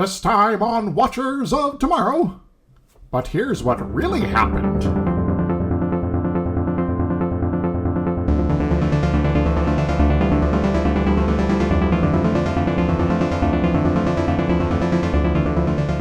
This time on Watchers of Tomorrow. But here's what really happened.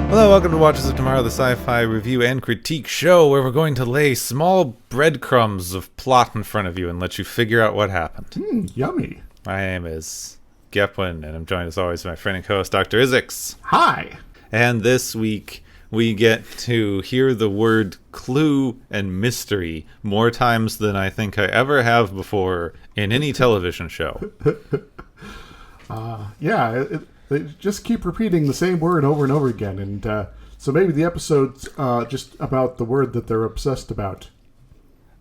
Hello, welcome to Watchers of Tomorrow, the sci-fi review and critique show where we're going to lay small breadcrumbs of plot in front of you and let you figure out what happened. Yummy. My name is Gepwin, and I'm joined as always by my friend and co-host, Dr. Isix. Hi. And this week, we get to hear the word clue and mystery more times than I think I ever have before in any television show. They just keep repeating the same word over and over again, and so maybe the episode's just about the word that they're obsessed about.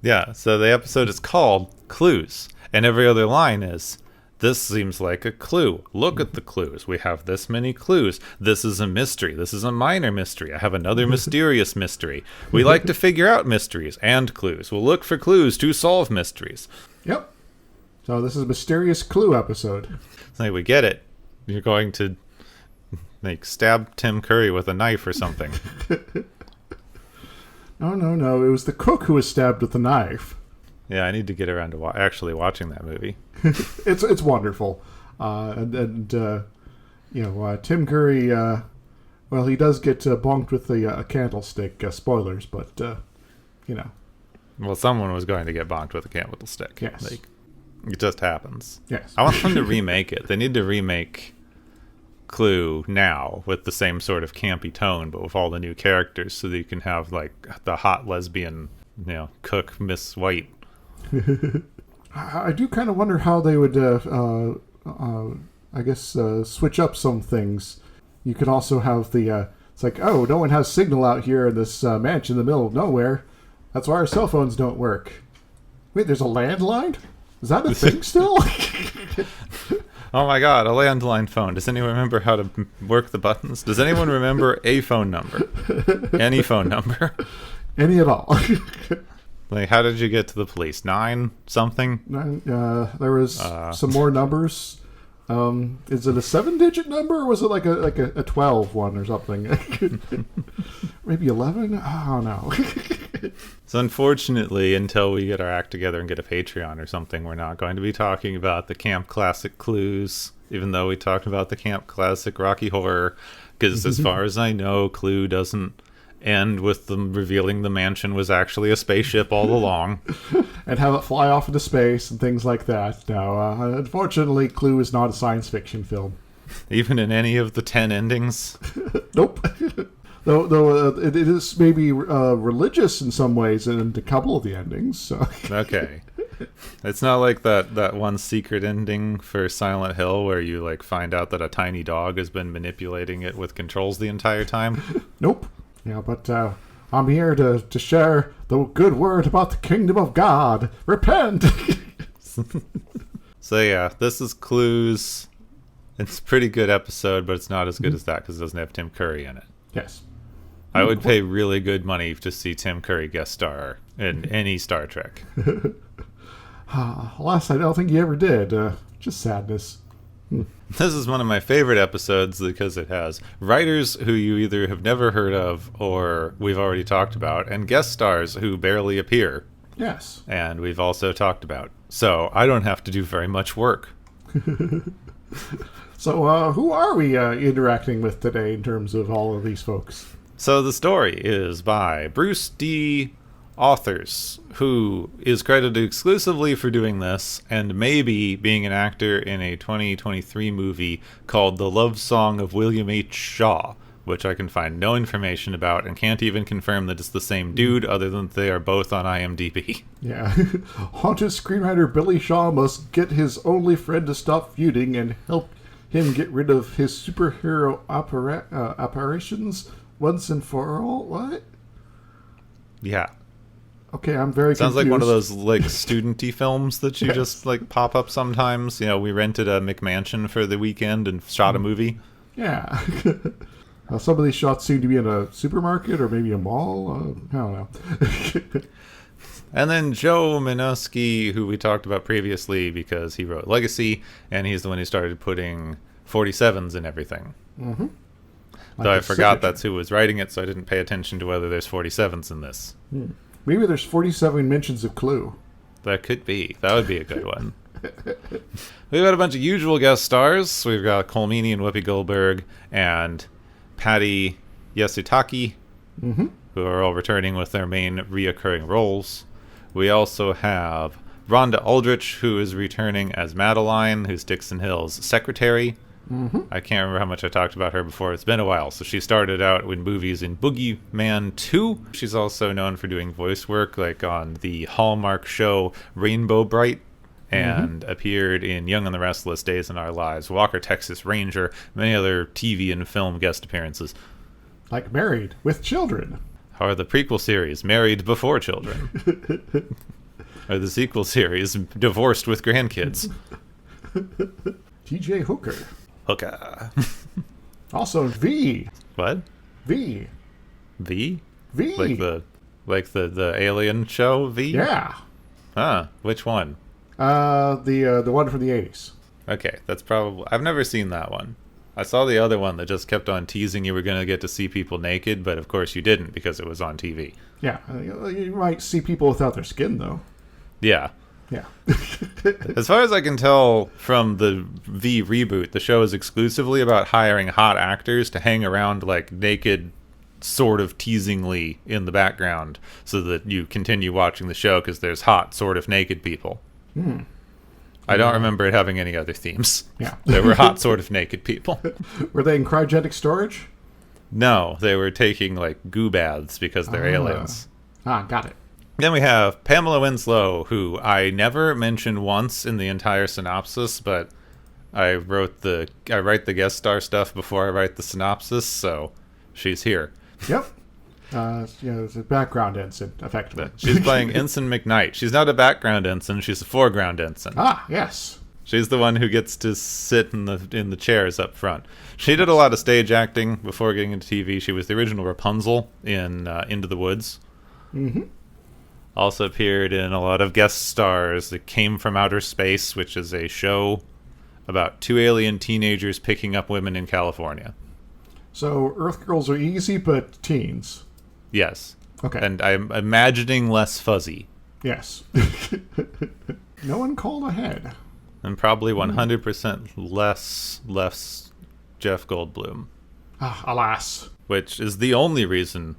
Yeah, so the episode is called Clues, and every other line is, this seems like a clue. Look at the clues. We have this many clues. This is a mystery. This is a minor mystery. I have another mysterious mystery. We like to figure out mysteries and clues. We'll look for clues to solve mysteries. Yep. So this is a mysterious clue episode. So we get it. You're going to stab Tim Curry with a knife or something. No. It was the cook who was stabbed with a knife. Yeah, I need to get around to actually watching that movie. It's wonderful. Tim Curry, he does get bonked with a candlestick. Spoilers, but, Well, someone was going to get bonked with a candlestick. Yes. It just happens. Yes. I want them to remake it. They need to remake Clue now with the same sort of campy tone, but with all the new characters, so that you can have the hot lesbian, cook Miss White. I do kind of wonder how they would, switch up some things. You could also have it's like, oh, no one has signal out here in this mansion in the middle of nowhere. That's why our cell phones don't work. Wait, there's a landline? Is that a thing still? Oh my god, a landline phone. Does anyone remember how to work the buttons? Does anyone remember a phone number? Any phone number? Any at all. How did you get to the police? 9 something? There was some more numbers. Is it a 7-digit number, or was it like a 12 one or something? Maybe 11? I don't know. So unfortunately, until we get our act together and get a Patreon or something, we're not going to be talking about the Camp Classic Clues, even though we talked about the Camp Classic Rocky Horror, because as far as I know, Clue doesn't end with them revealing the mansion was actually a spaceship all along. And have it fly off into space and things like that. Now, unfortunately, Clue is not a science fiction film. Even in any of the 10 endings? Nope. Though it is maybe religious in some ways in a couple of the endings. So. Okay. It's not like that one secret ending for Silent Hill where you find out that a tiny dog has been manipulating it with controls the entire time? Nope. Yeah, but I'm here to share the good word about the kingdom of God. Repent! So yeah, this is Clues. It's a pretty good episode, but it's not as good as that because it doesn't have Tim Curry in it. Yes. I would pay really good money to see Tim Curry guest star in any Star Trek. Alas, I don't think he ever did. Just sadness. This is one of my favorite episodes because it has writers who you either have never heard of or we've already talked about, and guest stars who barely appear. Yes. And we've also talked about. So I don't have to do very much work. So who are we interacting with today in terms of all of these folks? So the story is by Bruce D. Authors, who is credited exclusively for doing this and maybe being an actor in a 2023 movie called The Love Song of William H. Shaw, which I can find no information about and can't even confirm that it's the same dude other than they are both on IMDb. Yeah. Haunted screenwriter Billy Shaw must get his only friend to stop feuding and help him get rid of his superhero apparitions once and for all. What? Yeah. Okay, I'm very Sounds confused. like one of those student-y films that you just pop up sometimes. We rented a McMansion for the weekend and shot a movie. Yeah. Some of these shots seem to be in a supermarket or maybe a mall. I don't know. And then Joe Minoski, who we talked about previously because he wrote Legacy, and he's the one who started putting 47s in everything. Mm-hmm. Though I a forgot signature. that's who was writing it, so I didn't pay attention to whether there's 47s in this. Maybe there's 47 mentions of Clue. That could be. That would be a good one. We've got a bunch of usual guest stars. We've got Cole Meany and Whoopi Goldberg and Patty Yasutaki, who are all returning with their main reoccurring roles. We also have Rhonda Aldrich, who is returning as Madeline, who's Dixon Hill's secretary. I can't remember how much I talked about her before. It's been a while. So she started out in movies in Boogeyman 2. She's also known for doing voice work, like on the Hallmark show Rainbow Bright, and appeared in Young and the Restless, Days in Our Lives, Walker, Texas Ranger, many other TV and film guest appearances. Like Married with Children. Or the prequel series, Married Before Children. Or the sequel series, Divorced with Grandkids. TJ Hooker. Hooker. Also V. What? V. V? V. Like the alien show V? Yeah. Huh. Which one? The one from the 80s. Okay, that's probably... I've never seen that one. I saw the other one that just kept on teasing you were going to get to see people naked, but of course you didn't because it was on TV. Yeah. You might see people without their skin, though. Yeah. Yeah. As far as I can tell from the V reboot, the show is exclusively about hiring hot actors to hang around like naked, sort of teasingly in the background so that you continue watching the show because there's hot, sort of naked people. I don't remember it having any other themes. Yeah. There were hot, sort of naked people. Were they in cryogenic storage? No, they were taking like goo baths because they're aliens. Got it. Then we have Pamela Winslow, who I never mentioned once in the entire synopsis, but I write the guest star stuff before I write the synopsis, so she's here. Yep. It's a background ensign, effectively. She's playing Ensign McKnight. She's not a background ensign, she's a foreground ensign. Yes. She's the one who gets to sit in the chairs up front. She did a lot of stage acting before getting into TV. She was the original Rapunzel in Into the Woods. Also appeared in a lot of guest stars that Came from Outer Space, which is a show about two alien teenagers picking up women in California. So Earth Girls are easy, but teens. Yes. Okay. And I'm imagining less fuzzy. Yes. No one called ahead. And probably 100% less Jeff Goldblum. Alas. Which is the only reason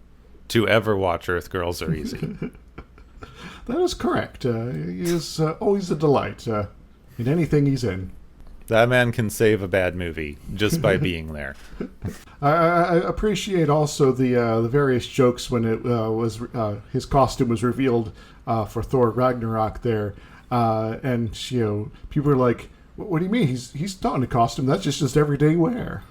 to ever watch Earth Girls Are Easy. That is correct. He is always a delight in anything he's in. That man can save a bad movie just by being there. I appreciate also the various jokes when it was his costume was revealed for Thor Ragnarok there, and people are like, "What do you mean? He's not in a costume. That's just everyday wear."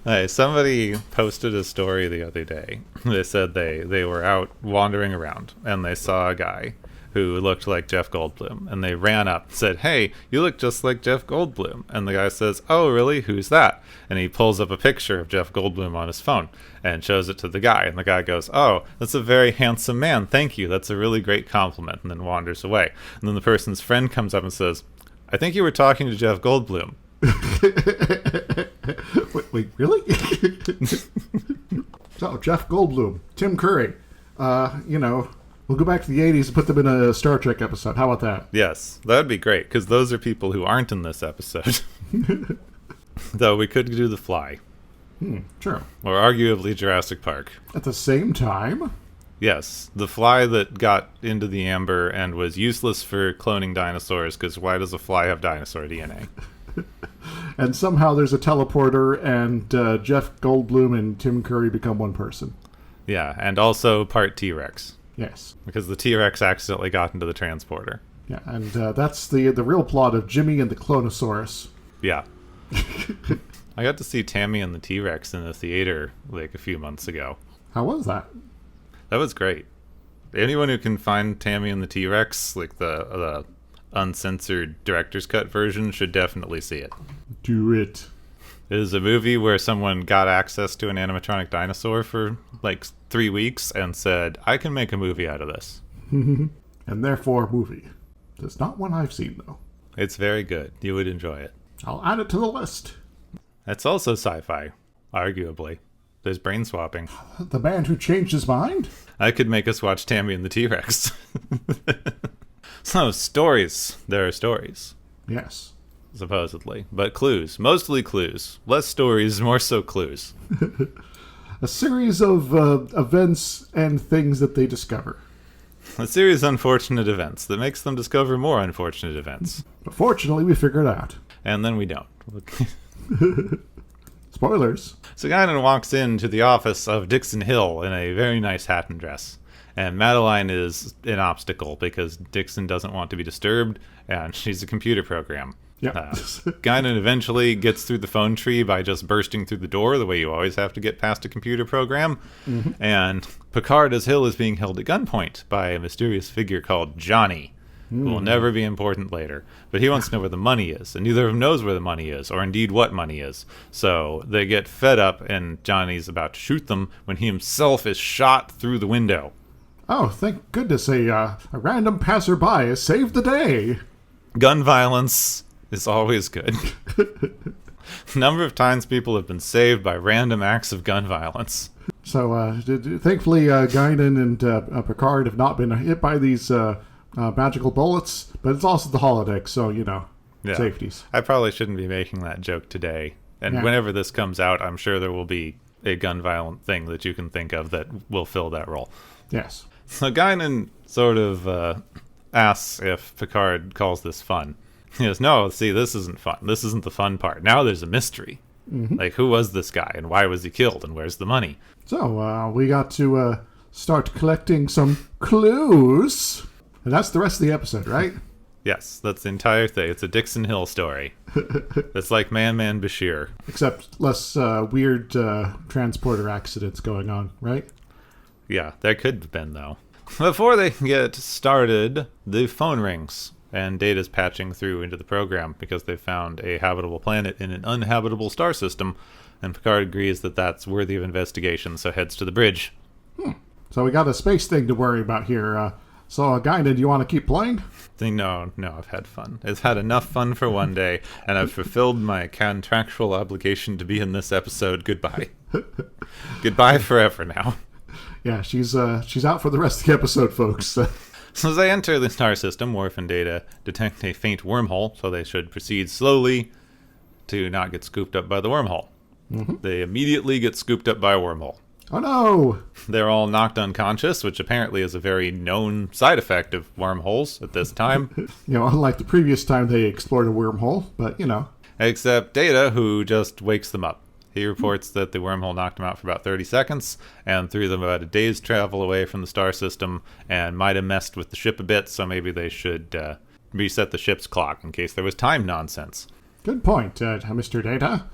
Hey, somebody posted a story the other day. They said they were out wandering around and they saw a guy who looked like Jeff Goldblum, and they ran up and said, "Hey, you look just like Jeff Goldblum." And the guy says, "Oh, really? Who's that?" And he pulls up a picture of Jeff Goldblum on his phone and shows it to the guy, and the guy goes, "Oh, that's a very handsome man. Thank you. That's a really great compliment," and then wanders away. And then the person's friend comes up and says, "I think you were talking to Jeff Goldblum." Wait, really? So, Jeff Goldblum, Tim Curry, we'll go back to the 80s and put them in a Star Trek episode. How about that? Yes, that would be great, because those are people who aren't in this episode. Though we could do The Fly. Sure. Or arguably Jurassic Park. At the same time? Yes, the fly that got into the amber and was useless for cloning dinosaurs, because why does a fly have dinosaur DNA? And somehow there's a teleporter, and Jeff Goldblum and Tim Curry become one person. Yeah, and also part T-Rex. Yes. Because the T-Rex accidentally got into the transporter. Yeah, and that's the real plot of Jimmy and the Clonosaurus. Yeah. I got to see Tammy and the T-Rex in the theater like a few months ago. How was that? That was great. Anyone who can find Tammy and the T-Rex, like the uncensored director's cut version, should definitely see it. Do it. It is a movie where someone got access to an animatronic dinosaur for like 3 weeks and said, "I can make a movie out of this." And therefore, movie. There's not one I've seen, though. It's very good. You would enjoy it. I'll add it to the list. That's also sci-fi, arguably. There's brain swapping. The man who changed his mind? I could make us watch Tammy and the T-Rex. So, stories. There are stories. Yes. Supposedly. But clues. Mostly clues. Less stories, more so clues. A series of events and things that they discover. A series of unfortunate events that makes them discover more unfortunate events. But fortunately, we figure it out. And then we don't. Spoilers. So Guinan walks into the office of Dixon Hill in a very nice hat and dress. And Madeline is an obstacle because Dixon doesn't want to be disturbed, and she's a computer program. Yeah. Guinan eventually gets through the phone tree by just bursting through the door, the way you always have to get past a computer program. Mm-hmm. And Picard, as Hill, is being held at gunpoint by a mysterious figure called Johnny, who will never be important later. But he wants to know where the money is, and neither of them knows where the money is, or indeed what money is. So they get fed up, and Johnny's about to shoot them when he himself is shot through the window. Oh, thank goodness a random passerby has saved the day. Gun violence is always good. Number of times people have been saved by random acts of gun violence. So, thankfully, Guinan and Picard have not been hit by these magical bullets, but it's also the holodeck, so, safeties. I probably shouldn't be making that joke today. And whenever this comes out, I'm sure there will be a gun violent thing that you can think of that will fill that role. Yes. So Guinan sort of asks if Picard calls this fun. He goes, no, see, this isn't fun. This isn't the fun part. Now there's a mystery. Mm-hmm. Like, who was this guy, and why was he killed, and where's the money? So, we got to start collecting some clues. And that's the rest of the episode, right? Yes, that's the entire thing. It's a Dixon Hill story. It's like Man Bashir. Except less weird transporter accidents going on, right? Yeah, there could have been, though. Before they get started, the phone rings, and Data's patching through into the program because they found a habitable planet in an uninhabitable star system, and Picard agrees that that's worthy of investigation, so heads to the bridge. So we got a space thing to worry about here. So, Guinan, do you want to keep playing? No, I've had fun. I've had enough fun for one day, and I've fulfilled my contractual obligation to be in this episode. Goodbye. Goodbye forever now. Yeah, she's out for the rest of the episode, folks. So as they enter the star system, Worf and Data detect a faint wormhole, so they should proceed slowly to not get scooped up by the wormhole. Mm-hmm. They immediately get scooped up by a wormhole. Oh no! They're all knocked unconscious, which apparently is a very known side effect of wormholes at this time. Unlike the previous time they explored a wormhole, but Except Data, who just wakes them up. He reports that the wormhole knocked him out for about 30 seconds and threw them about a day's travel away from the star system and might have messed with the ship a bit, so maybe they should reset the ship's clock in case there was time nonsense. Good point, Mr. Data.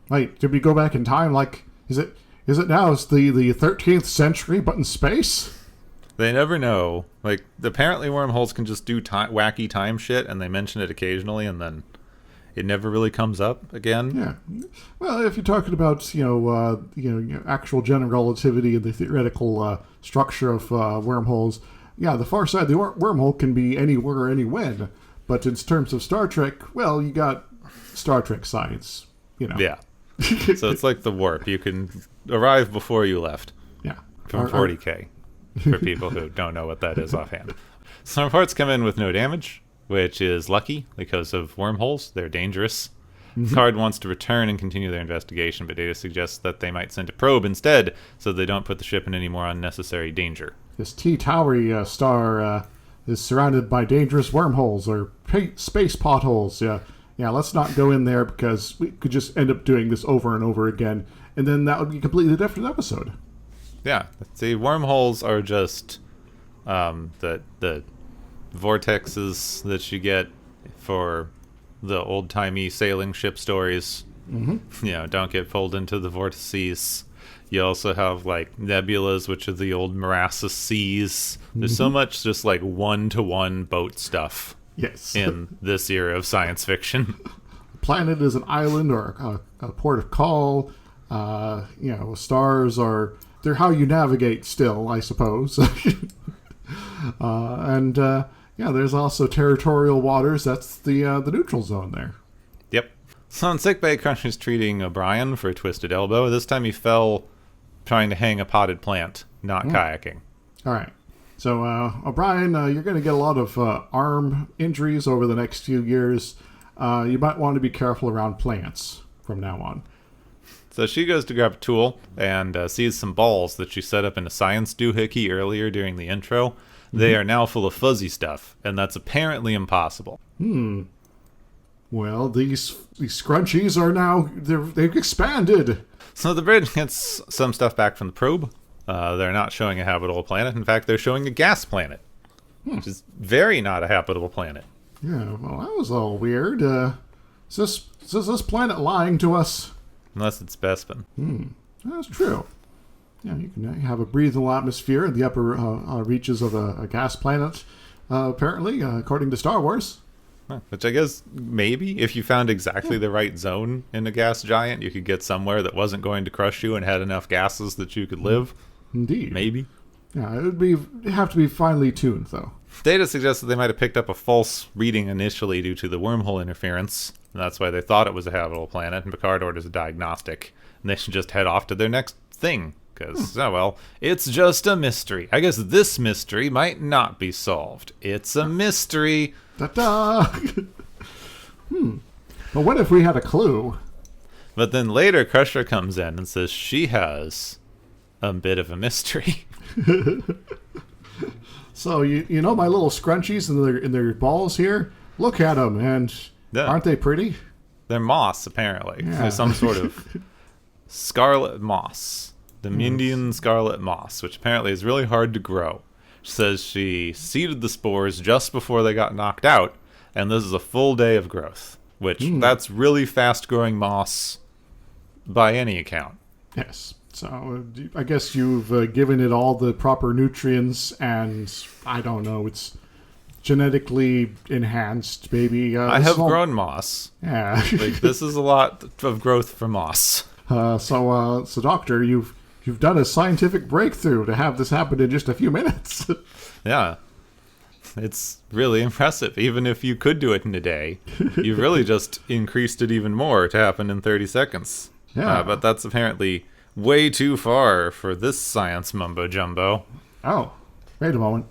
Wait, did we go back in time? Like, is it now it's the 13th century but in space? They never know. Like, apparently wormholes can just do wacky time shit, and they mention it occasionally, and then it never really comes up again. Yeah. Well, if you're talking about, actual general relativity and the theoretical structure of wormholes, yeah, the far side of the wormhole can be anywhere, any-when. But in terms of Star Trek, well, you got Star Trek science, Yeah. So it's like the warp. You can arrive before you left. Yeah. From 40K, for people who don't know what that is offhand. Some reports come in with no damage, which is lucky because of wormholes. They're dangerous. Picard wants to return and continue their investigation, but Data suggests that they might send a probe instead so they don't put the ship in any more unnecessary danger. This T Tauri star is surrounded by dangerous wormholes or space potholes. Yeah, let's not go in there because we could just end up doing this over and over again, and then that would be a completely different episode. Yeah, see, wormholes are just the vortexes that you get for the old-timey sailing ship stories. Mm-hmm. Don't get pulled into the vortices. You also have, like, nebulas, which are the old morass seas. There's so much just, like, one-to-one boat stuff. Yes. In this era of science fiction. Planet is an island or a port of call. Stars they're how you navigate still, I suppose. There's also territorial waters. That's the neutral zone there. Yep. So on sickbay, Crusher's treating O'Brien for a twisted elbow. This time he fell trying to hang a potted plant, not kayaking. All right. So, O'Brien, you're going to get a lot of arm injuries over the next few years. You might want to be careful around plants from now on. So she goes to grab a tool and sees some balls that she set up in a science doohickey earlier during the intro. They are now full of fuzzy stuff, and that's apparently impossible. Well, these scrunchies are now, they've expanded. So the bridge gets some stuff back from the probe. They're not showing a habitable planet. In fact, they're showing a gas planet, which is very not a habitable planet. Yeah, well, that was all weird. Is this planet lying to us? Unless it's Bespin. That's true. Yeah, you can have a breathable atmosphere in the upper reaches of a gas planet, apparently, according to Star Wars. Which I guess maybe if you found exactly the right zone in a gas giant, you could get somewhere that wasn't going to crush you and had enough gases that you could live. Indeed. Maybe. Yeah, it'd have to be finely tuned, though. Data suggests that they might have picked up a false reading initially due to the wormhole interference. And that's why they thought it was a habitable planet, and Picard orders a diagnostic. And they should just head off to their next thing. Because, oh well, it's just a mystery. I guess this mystery might not be solved. It's a mystery. Ta-da! But what if we had a clue? But then later, Crusher comes in and says she has a bit of a mystery. So, you know my little scrunchies in their balls here? Look at them, and aren't they pretty? They're moss, apparently. Yeah. There's some sort of scarlet moss. The Mindian scarlet moss, which apparently is really hard to grow. She says she seeded the spores just before they got knocked out, and this is a full day of growth, which that's really fast-growing moss by any account. Yes. So I guess you've given it all the proper nutrients, and I don't know, it's genetically enhanced, maybe. I have grown moss. Yeah. Like, this is a lot of growth for moss. So Doctor, you've done a scientific breakthrough to have this happen in just a few minutes. Yeah. It's really impressive. Even if you could do it in a day, you've really just increased it even more to happen in 30 seconds. Yeah. But that's apparently way too far for this science mumbo-jumbo. Oh, wait a moment.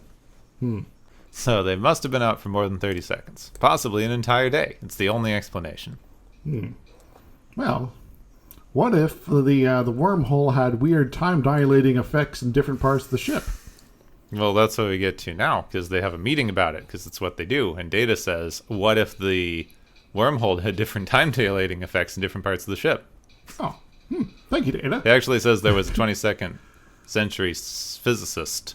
So they must have been out for more than 30 seconds. Possibly an entire day. It's the only explanation. Well, what if the wormhole had weird time-dilating effects in different parts of the ship? Well, that's what we get to now, because they have a meeting about it, because it's what they do. And Data says, what if the wormhole had different time-dilating effects in different parts of the ship? Oh, thank you, Data. He actually says there was a 22nd century physicist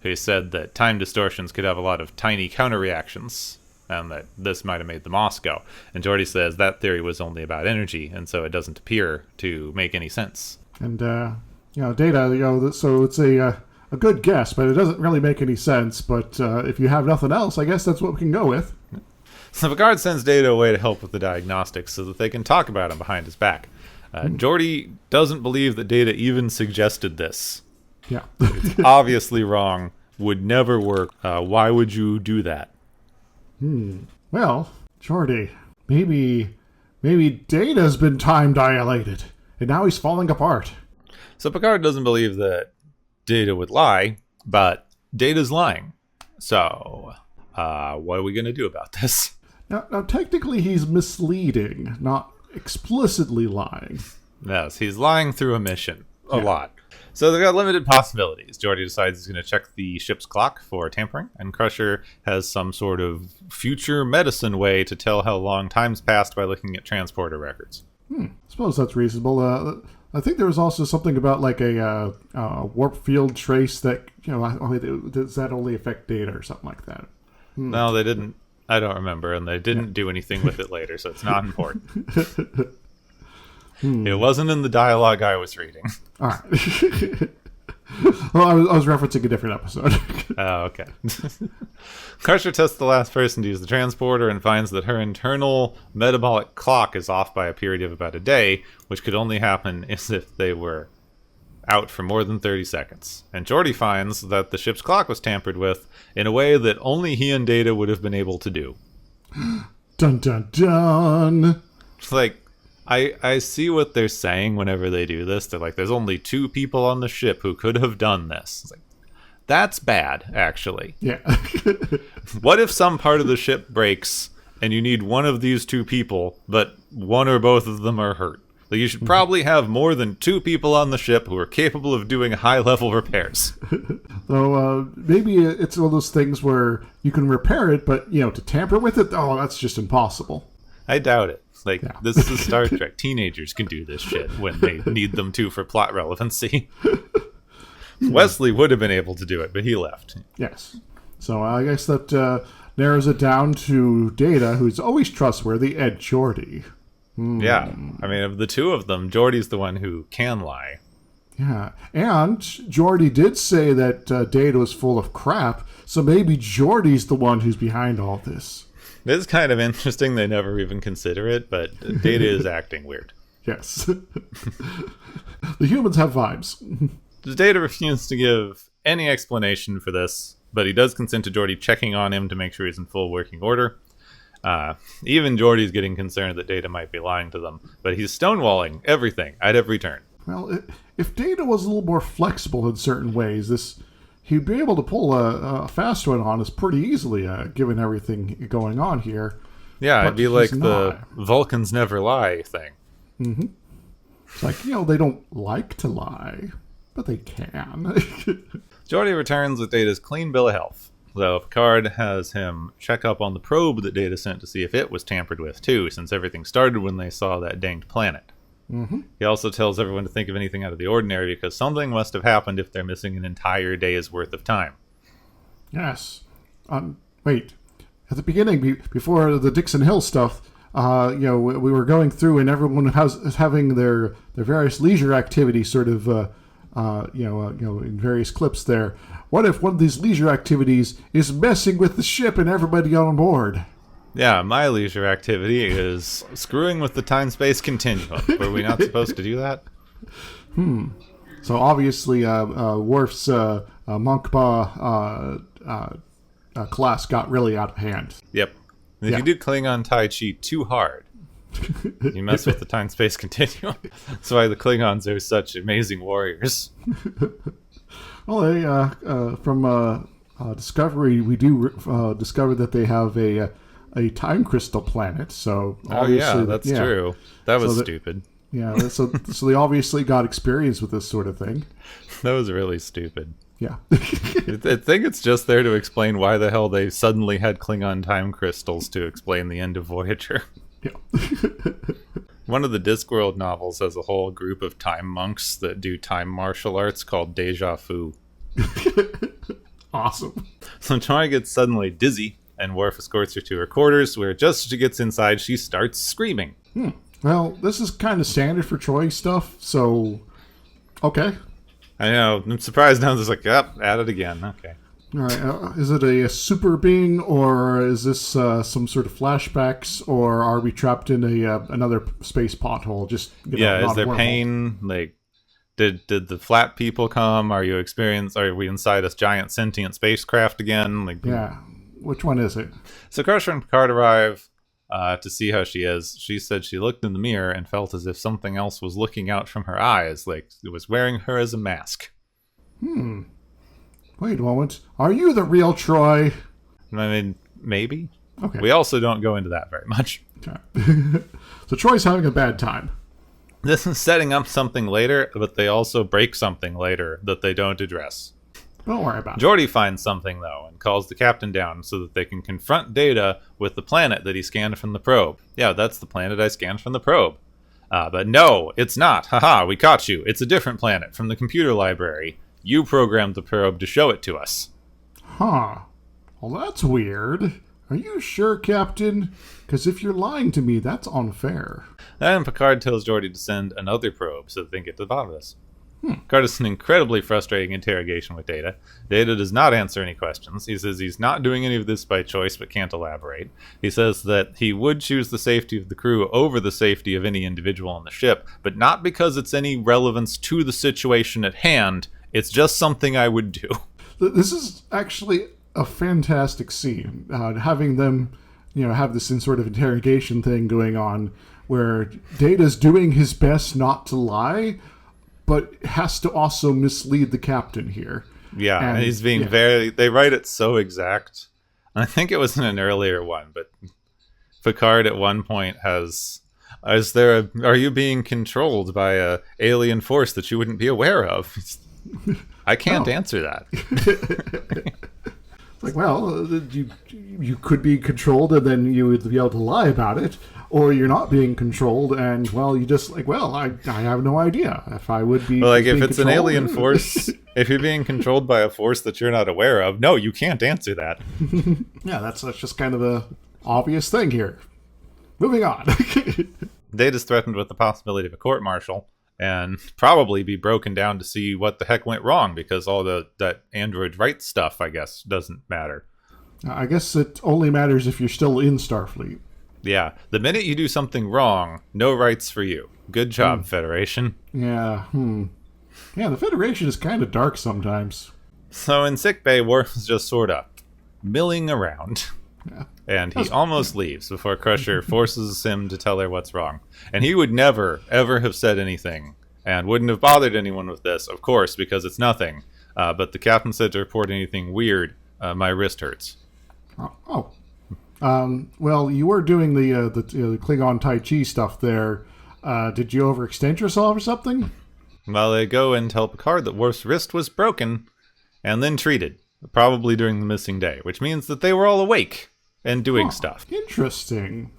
who said that time distortions could have a lot of tiny counter-reactions, and that this might have made the moss go. And Geordi says that theory was only about energy, and so it doesn't appear to make any sense. And, Data, so it's a good guess, but it doesn't really make any sense. But if you have nothing else, I guess that's what we can go with. So Picard sends Data away to help with the diagnostics so that they can talk about him behind his back. Geordi doesn't believe that Data even suggested this. Yeah. It's obviously wrong. Would never work. Why would you do that? Well, Geordi, maybe Data's been time dilated, and now he's falling apart. So Picard doesn't believe that Data would lie, but Data's lying. So, what are we going to do about this? Now, technically, he's misleading, not explicitly lying. Yes, he's lying through omission. A lot. So they've got limited possibilities. Geordi decides he's going to check the ship's clock for tampering, and Crusher has some sort of future medicine way to tell how long time's passed by looking at transporter records. Suppose that's reasonable. I think there was also something about like a warp field trace that, does that only affect Data or something like that? No, they didn't. I don't remember, and they didn't do anything with it later, so it's not important. It wasn't in the dialogue I was reading. All right. Well, I was referencing a different episode. Oh, okay. Crusher tests the last person to use the transporter and finds that her internal metabolic clock is off by a period of about a day, which could only happen if they were out for more than 30 seconds. And Geordi finds that the ship's clock was tampered with in a way that only he and Data would have been able to do. Dun dun dun! It's like, I see what they're saying whenever they do this. They're like, there's only 2 people on the ship who could have done this. It's like, that's bad, actually. Yeah. What if some part of the ship breaks and you need one of these 2 people, but one or both of them are hurt? Like, you should probably have more than 2 people on the ship who are capable of doing high-level repairs. Though maybe it's one of those things where you can repair it, but, to tamper with it, that's just impossible. I doubt it. Like, this is Star Trek. Teenagers can do this shit when they need them to for plot relevancy. Wesley would have been able to do it, but he left. Yes. So I guess that narrows it down to Data, who's always trustworthy, and Geordi. Yeah. I mean, of the 2 of them, Geordi's the one who can lie. Yeah. And Geordi did say that Data was full of crap, so maybe Geordi's the one who's behind all this. It is kind of interesting they never even consider it, but Data is acting weird. Yes. The humans have vibes. Data refuses to give any explanation for this, but he does consent to Geordi checking on him to make sure he's in full working order. Even Geordi's getting concerned that Data might be lying to them, but he's stonewalling everything at every turn. Well, if Data was a little more flexible in certain ways, he'd be able to pull a fast one on us pretty easily, given everything going on here. Yeah, but it'd be like the Vulcans never lie thing. Mm-hmm. It's like, they don't like to lie, but they can. Geordi returns with Data's clean bill of health. So Picard has him check up on the probe that Data sent to see if it was tampered with too, since everything started when they saw that danged planet. Mm-hmm. He also tells everyone to think of anything out of the ordinary because something must have happened if they're missing an entire day's worth of time. Yes. Wait. At the beginning, before the Dixon Hill stuff, we were going through and everyone is having their various leisure activities sort of, in various clips there. What if one of these leisure activities is messing with the ship and everybody on board? Yeah, my leisure activity is screwing with the time-space continuum. Were we not supposed to do that? So obviously, Worf's Monkba class got really out of hand. Yep. If you do Klingon Tai Chi too hard, you mess with the time-space continuum. That's why the Klingons are such amazing warriors. Well, they, from Discovery, we do discover that they have a time crystal planet. So that's true. That was stupid. Yeah, so they obviously got experience with this sort of thing. That was really stupid. Yeah. I think it's just there to explain why the hell they suddenly had Klingon time crystals to explain the end of Voyager. Yeah. One of the Discworld novels has a whole group of time monks that do time martial arts called Deja Vu. Awesome. So Troi gets suddenly dizzy, and Worf escorts her to her quarters, where just as she gets inside, she starts screaming. Well, this is kind of standard for Troi stuff, so okay. I know. I'm surprised now. It's like, yep, at it again. Okay. All right. Is it a super being, or is this some sort of flashbacks, or are we trapped in another space pothole? Just is there pain? Like, did the flat people come? Are we inside a giant sentient spacecraft again? Like, yeah. Which one is it? So Crusher and Picard arrive to see how she is. She said she looked in the mirror and felt as if something else was looking out from her eyes, like it was wearing her as a mask. Wait a moment. Are you the real Troi? I mean, maybe. Okay. We also don't go into that very much. Okay. So Troy's having a bad time. This is setting up something later, but they also break something later that they don't address. Don't worry about it. Geordi finds something, though, and calls the captain down so that they can confront Data with the planet that he scanned from the probe. Yeah, that's the planet I scanned from the probe. But no, it's not. Haha, we caught you. It's a different planet from the computer library. You programmed the probe to show it to us. Huh. Well, that's weird. Are you sure, Captain? Because if you're lying to me, that's unfair. Then Picard tells Geordi to send another probe so that they can get to the bottom of this. Picard is an incredibly frustrating interrogation with Data. Data does not answer any questions. He says he's not doing any of this by choice, but can't elaborate. He says that he would choose the safety of the crew over the safety of any individual on the ship, but not because it's any relevance to the situation at hand. It's just something I would do. This is actually a fantastic scene. Having them, have this sort of interrogation thing going on where Data's doing his best not to lie, but has to also mislead the captain here. Yeah, And he's being very... They write it so exact. I think it was in an earlier one, but Picard at one point has... Are you being controlled by a alien force that you wouldn't be aware of? I can't answer that. It's like, well, you could be controlled and then you would be able to lie about it, or you're not being controlled and, well, you just like, well, I have no idea if I would be. Well, like, if it's controlled. an alien force, if you're being controlled by a force that you're not aware of, no, you can't answer that. Yeah, that's just kind of a obvious thing here. Moving on. Data's threatened with the possibility of a court-martial and probably be broken down to see what the heck went wrong, because all that android rights stuff, I guess, doesn't matter. I guess it only matters if you're still in Starfleet. Yeah, the minute you do something wrong, no rights for you. Good job, Federation. Yeah, Yeah, the Federation is kind of dark sometimes. So in sickbay, Worf is just sort of milling around. Yeah. And he almost leaves before Crusher forces him to tell her what's wrong. And he would never, ever have said anything, and wouldn't have bothered anyone with this, of course, because it's nothing. But the captain said to report anything weird, my wrist hurts. Well, you were doing the Klingon Tai Chi stuff there. Did you overextend yourself or something? Well, they go and tell Picard that Worf's wrist was broken, and then treated, probably during the missing day, which means that they were all awake and doing stuff. Interesting.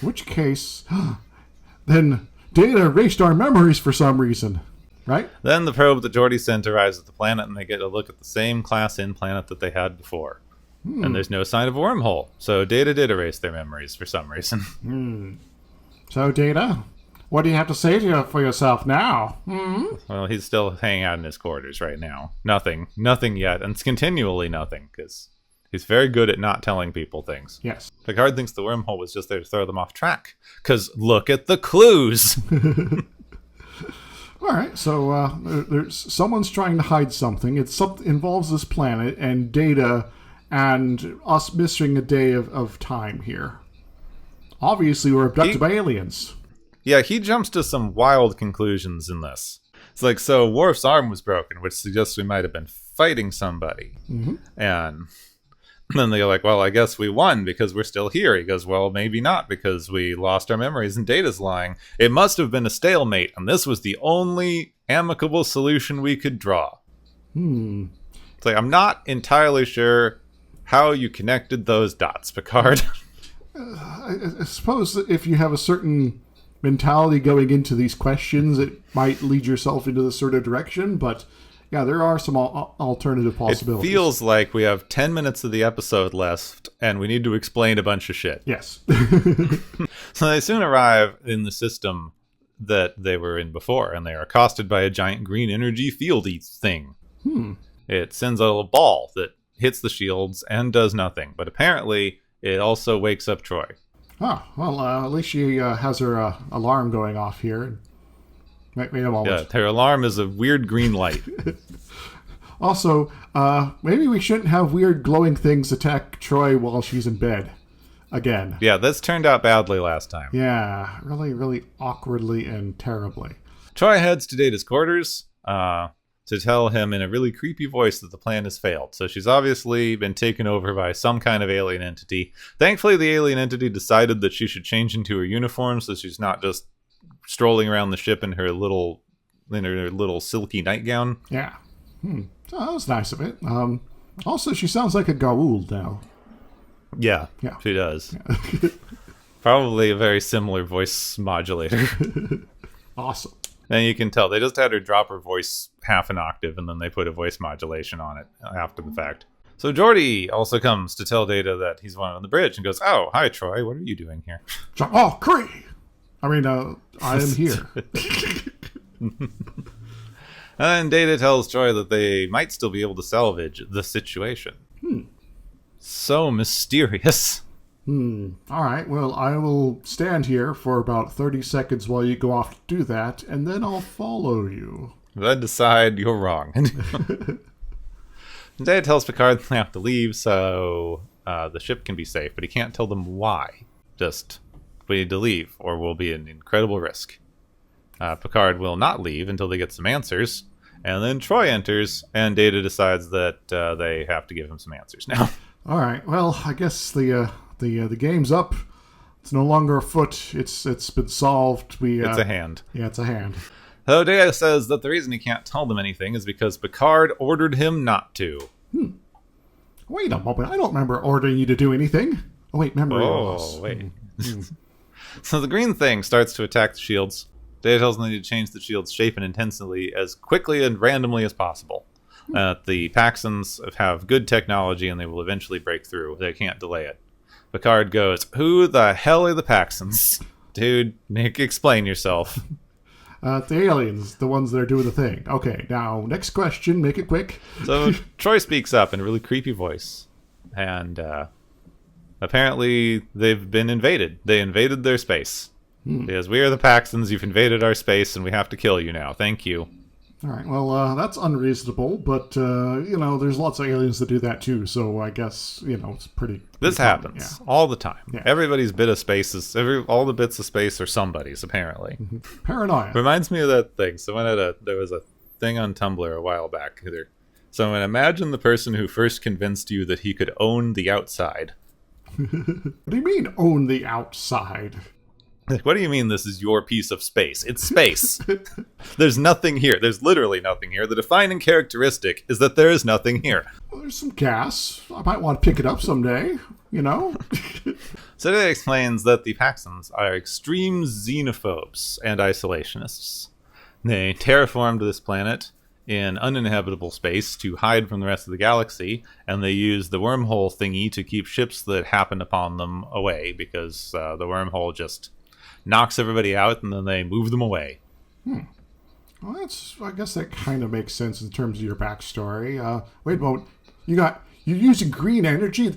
In which case, then Data erased our memories for some reason, right? Then the probe that Geordi sent arrives at the planet, and they get a look at the same Class N planet that they had before. And there's no sign of a wormhole, so Data did erase their memories for some reason. So, Data, what do you have to say for yourself now? Well, he's still hanging out in his quarters right now. Nothing yet, and it's continually nothing, because he's very good at not telling people things. Yes. Picard thinks the wormhole was just there to throw them off track, because look at the clues! All right, so there's someone's trying to hide something. It involves this planet and Data and us missing a day of time here. Obviously, we're abducted by aliens. Yeah, he jumps to some wild conclusions in this. It's like, so Worf's arm was broken, which suggests we might have been fighting somebody. And then they're like, well, I guess we won because we're still here. He goes, well, maybe not, because we lost our memories and Data's lying. It must have been a stalemate, and this was the only amicable solution we could draw. It's like, I'm not entirely sure how you connected those dots, Picard. I suppose that if you have a certain mentality going into these questions, it might lead yourself into this sort of direction, but yeah, there are some alternative possibilities. It feels like we have 10 minutes of the episode left, and we need to explain a bunch of shit. Yes. So they soon arrive in the system that they were in before, and they are accosted by a giant green energy fieldy thing. It sends a little ball that hits the shields and does nothing, but apparently it also wakes up Troi. Oh, well, at least she has her alarm going off here. Wait a moment. Yeah, her alarm is a weird green light. Also, maybe we shouldn't have weird glowing things attack Troi while she's in bed. Again. Yeah, this turned out badly last time. Yeah, really, really awkwardly and terribly. Troi heads to Data's quarters to tell him in a really creepy voice that the plan has failed. So she's obviously been taken over by some kind of alien entity. Thankfully, the alien entity decided that she should change into her uniform so she's not just strolling around the ship in her little silky nightgown. Yeah. So that was nice of it. Also, she sounds like a Goa'uld now. Yeah, she does. Yeah. Probably a very similar voice modulator. Awesome. And you can tell they just had her drop her voice half an octave, and then they put a voice modulation on it after the fact. So Geordi also comes to tell Data that he's one on the bridge and goes, "Oh, hi, Troi. What are you doing here?" Oh, Cree! I mean, I am here. And Data tells Troi that they might still be able to salvage the situation. So mysterious. All right, well, I will stand here for about 30 seconds while you go off to do that, and then I'll follow you. Then decide you're wrong. Data tells Picard they have to leave so the ship can be safe, but he can't tell them why. Just We need to leave, or we'll be an incredible risk. Picard will not leave until they get some answers, and then Troi enters, and Data decides that they have to give him some answers now. All right. Well, I guess the game's up. It's no longer afoot. It's been solved. It's a hand. Yeah, it's a hand. So Data says that the reason he can't tell them anything is because Picard ordered him not to. Wait a moment. I don't remember ordering you to do anything. Oh, wait, memory loss. Oh, wait. So the green thing starts to attack the shields. Data tells them they need to change the shield's shape and intensity as quickly and randomly as possible. The Paxons have good technology and they will eventually break through. They can't delay it. Picard goes, "Who the hell are the Paxons?" Dude, Nick, explain yourself. The aliens, the ones that are doing the thing. Okay, now, next question. Make it quick. So Troi speaks up in a really creepy voice. And apparently they've been invaded. They invaded their space. Because we are the Paxons, you've invaded our space, and we have to kill you now. Thank you. All right, well, that's unreasonable, but, there's lots of aliens that do that too, so I guess, it's pretty... This happens all the time. Yeah. Everybody's bit of space is... all the bits of space are somebody's, apparently. Paranoia. Reminds me of that thing. There was a thing on Tumblr a while back. So imagine the person who first convinced you that he could own the outside. What do you mean, own the outside? What do you mean this is your piece of space? It's space. There's nothing here. There's literally nothing here. The defining characteristic is that there is nothing here. Well, there's some gas. I might want to pick it up someday, So it explains that the Paxons are extreme xenophobes and isolationists. They terraformed this planet in uninhabitable space to hide from the rest of the galaxy, and they use the wormhole thingy to keep ships that happen upon them away, because the wormhole just knocks everybody out, and then they move them away. Well, I guess that kind of makes sense in terms of your backstory. Wait a moment. You're using green energy?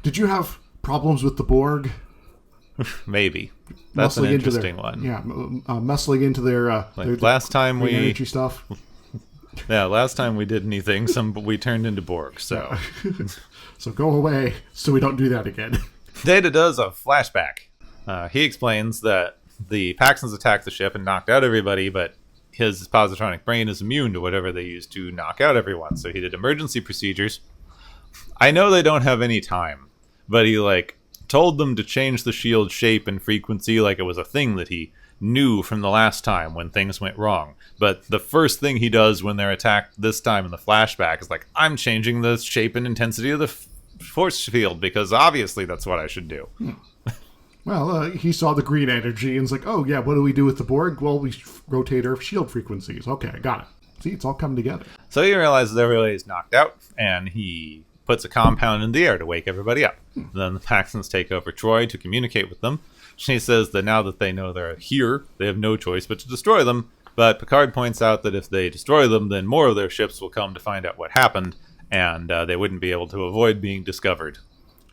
Did you have problems with the Borg? Maybe. That's an interesting one. Yeah, muscling into their last time green energy stuff. Yeah, last time we did anything, we turned into Borg, so... So go away, so we don't do that again. Data does a flashback. He explains that the Paxons attacked the ship and knocked out everybody, but his positronic brain is immune to whatever they use to knock out everyone. So he did emergency procedures. I know they don't have any time, but he told them to change the shield shape and frequency like it was a thing that he knew from the last time when things went wrong. But the first thing he does when they're attacked this time in the flashback is I'm changing the shape and intensity of the force field because obviously that's what I should do. Well, he saw the green energy and was like, oh, yeah, what do we do with the Borg? Well, we rotate our shield frequencies. Okay, I got it. See, it's all coming together. So he realizes everybody is knocked out, and he puts a compound in the air to wake everybody up. Then the Paxons take over Troi to communicate with them. She says that now that they know they're here, they have no choice but to destroy them. But Picard points out that if they destroy them, then more of their ships will come to find out what happened, and they wouldn't be able to avoid being discovered.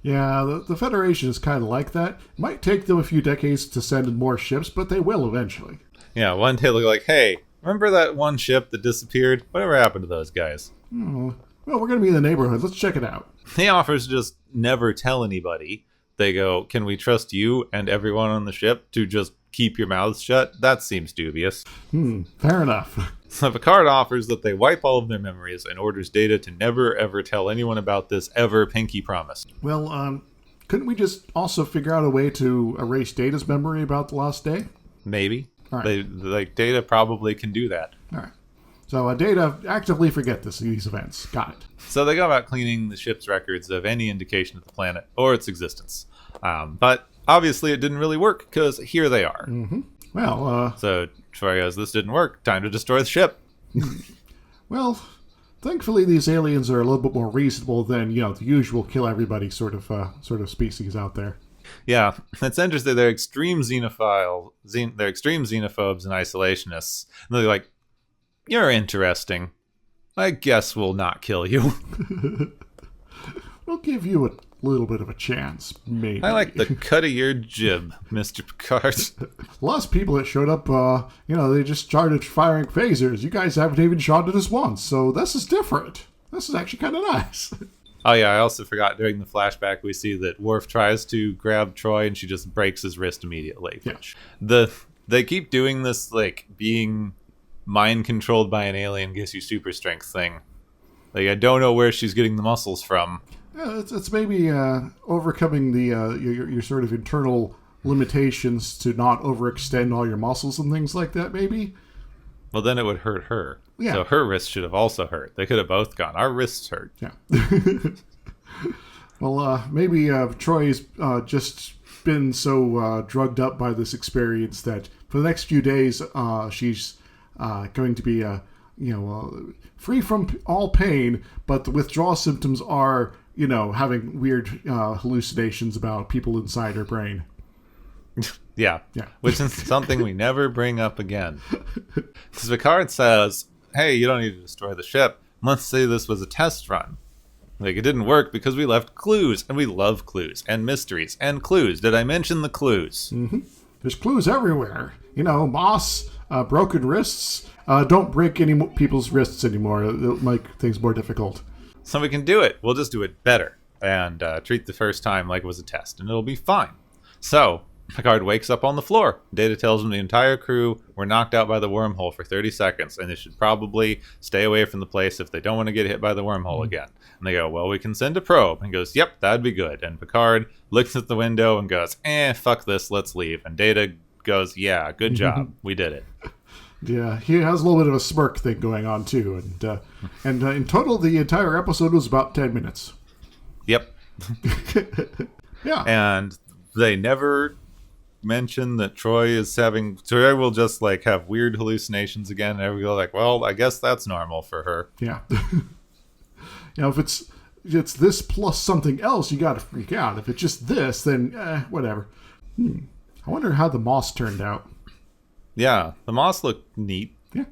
Yeah, the Federation is kind of like that. It might take them a few decades to send in more ships, but they will eventually. Yeah, one day they'll be like, hey, remember that one ship that disappeared? Whatever happened to those guys? Oh, well, we're going to be in the neighborhood. Let's check it out. He offers to just never tell anybody. They go, can we trust you and everyone on the ship to just keep your mouths shut? That seems dubious. Fair enough. So Picard offers that they wipe all of their memories and orders Data to never ever tell anyone about this ever, Pinky promised. Well, couldn't we just also figure out a way to erase Data's memory about the last day? Maybe. All right. Data probably can do that. All right. So Data actively forget these events. Got it. So they go about cleaning the ship's records of any indication of the planet or its existence. But obviously it didn't really work because here they are. Mm-hmm. Well, So Troi goes, this didn't work. Time to destroy the ship. Well, thankfully these aliens are a little bit more reasonable than, the usual kill everybody sort of species out there. Yeah, it's interesting. They're extreme xenophobes and isolationists. And they're like, you're interesting. I guess we'll not kill you. We'll give you a little bit of a chance, maybe. I like the cut of your jib, Mr. Picard. Lots of people that showed up, they just started firing phasers. You guys haven't even shot at us once, so this is different. This is actually kind of nice. Oh yeah, I also forgot during the flashback we see that Worf tries to grab Troi and she just breaks his wrist immediately. Yeah. They keep doing this like being mind controlled by an alien gives you super strength thing. Like I don't know where she's getting the muscles from. Yeah, it's maybe overcoming the your sort of internal limitations to not overextend all your muscles and things like that. Maybe. Well, then it would hurt her. Yeah. So her wrist should have also hurt. They could have both gone. Our wrists hurt. Yeah. Well, maybe Troi's just been so drugged up by this experience that for the next few days she's going to be, free from all pain, but the withdrawal symptoms are, having weird hallucinations about people inside her brain. Yeah. Yeah. Which is something we never bring up again. Because Picard says, hey, you don't need to destroy the ship. Let's say this was a test run. Like, it didn't work because we left clues, and we love clues, and mysteries, and clues. Did I mention the clues? Mm-hmm. There's clues everywhere. Moss, broken wrists. Don't break any people's wrists anymore. It'll make things more difficult. So we can do it. We'll just do it better, and treat the first time like it was a test, and it'll be fine. So Picard wakes up on the floor. Data tells him the entire crew were knocked out by the wormhole for 30 seconds, and they should probably stay away from the place if they don't want to get hit by the wormhole again. And they go, well, we can send a probe. And he goes, yep, that'd be good. And Picard looks at the window and goes, fuck this, let's leave. And Data goes, yeah, good job. We did it. Yeah, he has a little bit of a smirk thing going on, too. And in total, the entire episode was about 10 minutes. Yep. Yeah. And they never mention that Troi will just like have weird hallucinations again, and we go like, well, I guess that's normal for her. Yeah. If it's this plus something else, you gotta freak out. If it's just this, then whatever. I wonder how the moss turned out. Yeah, the moss looked neat. Yeah.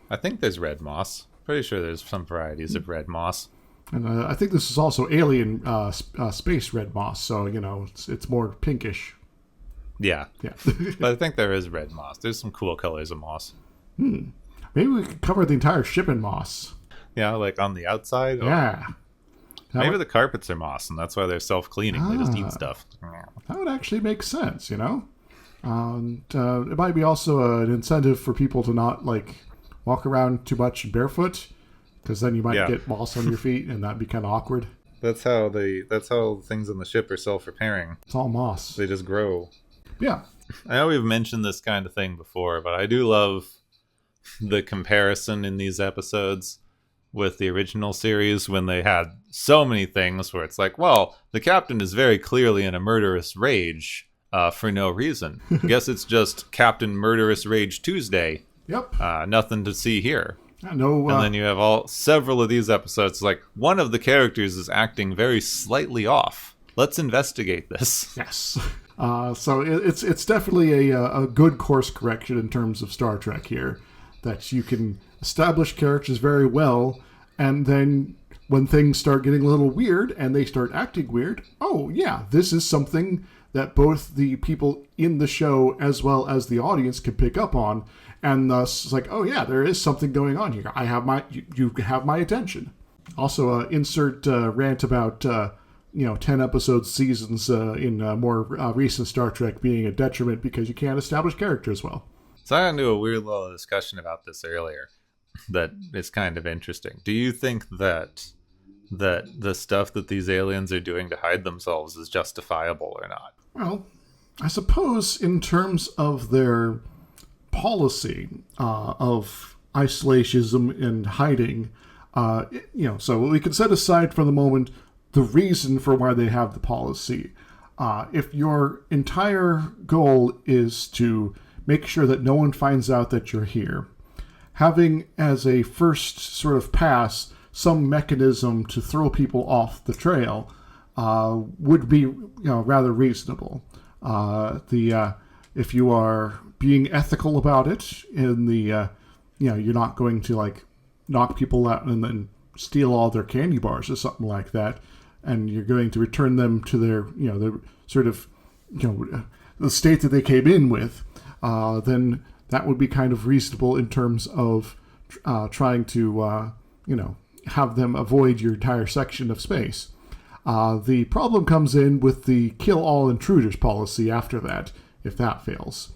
I think there's red moss. Pretty sure there's some varieties of red moss. And I think this is also alien space red moss, so it's more pinkish. Yeah. Yeah. But I think there is red moss. There's some cool colors of moss. Maybe we could cover the entire ship in moss. Yeah, like on the outside. Yeah. Maybe the carpets are moss, and that's why they're self-cleaning. They just eat stuff. That would actually make sense, And it might be also an incentive for people to not walk around too much barefoot, because then you might get moss on your feet, and that'd be kind of awkward. That's how things on the ship are self-repairing. It's all moss. They just grow. Yeah. I know we've mentioned this kind of thing before, but I do love the comparison in these episodes with the original series when they had so many things where it's like, well, the captain is very clearly in a murderous rage for no reason. Guess it's just Captain Murderous Rage Tuesday. Yep. Nothing to see here. No. And then you have several of these episodes like one of the characters is acting very slightly off. Let's investigate this. Yes. So it's definitely a good course correction in terms of Star Trek here, that you can establish characters very well, and then when things start getting a little weird and they start acting weird, oh yeah, this is something that both the people in the show as well as the audience can pick up on, and thus it's like, oh yeah, there is something going on here. You have my attention. Also, insert rant about 10 episode seasons in more recent Star Trek being a detriment because you can't establish characters well. So I got into a weird little discussion about this earlier that is kind of interesting. Do you think that the stuff that these aliens are doing to hide themselves is justifiable or not? Well, I suppose in terms of their policy of isolationism and hiding, so we can set aside for the moment the reason for why they have the policy. If your entire goal is to make sure that no one finds out that you're here, having as a first sort of pass some mechanism to throw people off the trail would be rather reasonable. If you are being ethical about it, in the you're not going to knock people out and then steal all their candy bars or something like that, and you're going to return them to their sort of the state that they came in with, then that would be kind of reasonable in terms of trying to have them avoid your entire section of space. The problem comes in with the kill all intruders policy after that, if that fails.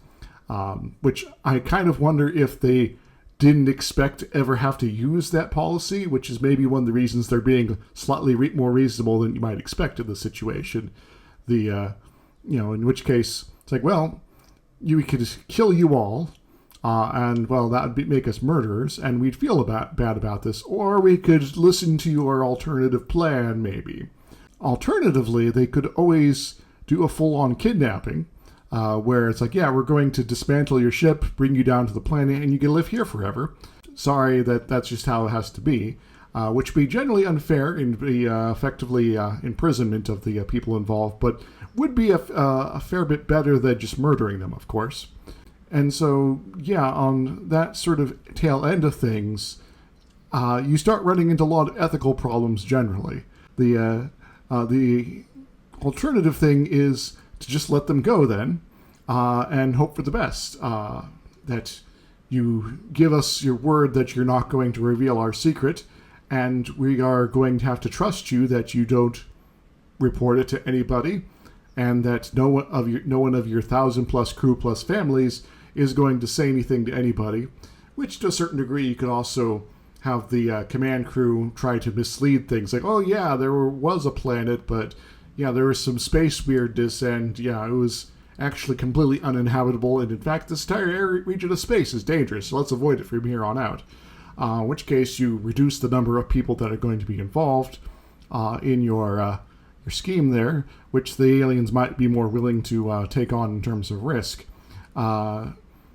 Which I kind of wonder if they didn't expect to ever have to use that policy, which is maybe one of the reasons they're being slightly more reasonable than you might expect in the situation. In which case, it's like, well, we could kill you all, and, well, that would make us murderers, and we'd feel bad about this, or we could listen to your alternative plan, maybe. Alternatively, they could always do a full-on kidnapping, where it's like, yeah, we're going to dismantle your ship, bring you down to the planet, and you can live here forever. Sorry, that's just how it has to be. Which would be generally unfair and be effectively imprisonment of the people involved, but would be a fair bit better than just murdering them, of course. And so, yeah, on that sort of tail end of things, you start running into a lot of ethical problems generally. The alternative thing is to just let them go then, and hope for the best. That you give us your word that you're not going to reveal our secret, and we are going to have to trust you that you don't report it to anybody, and that no one of your 1,000+ crew plus families is going to say anything to anybody, which to a certain degree you could also have the command crew try to mislead things. Like, oh yeah, there was a planet, but yeah, there was some space weirdness, and yeah, it was actually completely uninhabitable, and in fact this entire region of space is dangerous, so let's avoid it from here on out. In which case you reduce the number of people that are going to be involved in your scheme there, which the aliens might be more willing to take on in terms of risk.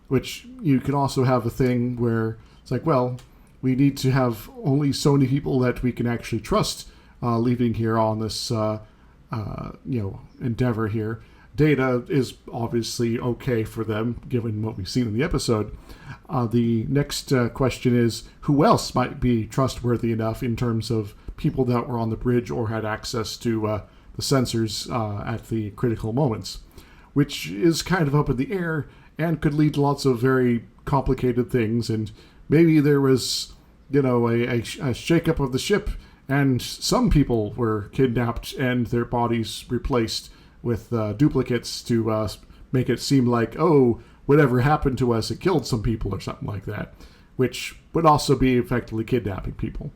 Which you can also have a thing where it's like, well, we need to have only so many people that we can actually trust leaving here on this endeavor here. Data is obviously okay for them, given what we've seen in the episode. The next question is, who else might be trustworthy enough in terms of people that were on the bridge or had access to the sensors at the critical moments, which is kind of up in the air and could lead to lots of very complicated things. And maybe there was, a shakeup of the ship, and some people were kidnapped and their bodies replaced with duplicates to make it seem like, oh, whatever happened to us, it killed some people or something like that, which would also be effectively kidnapping people.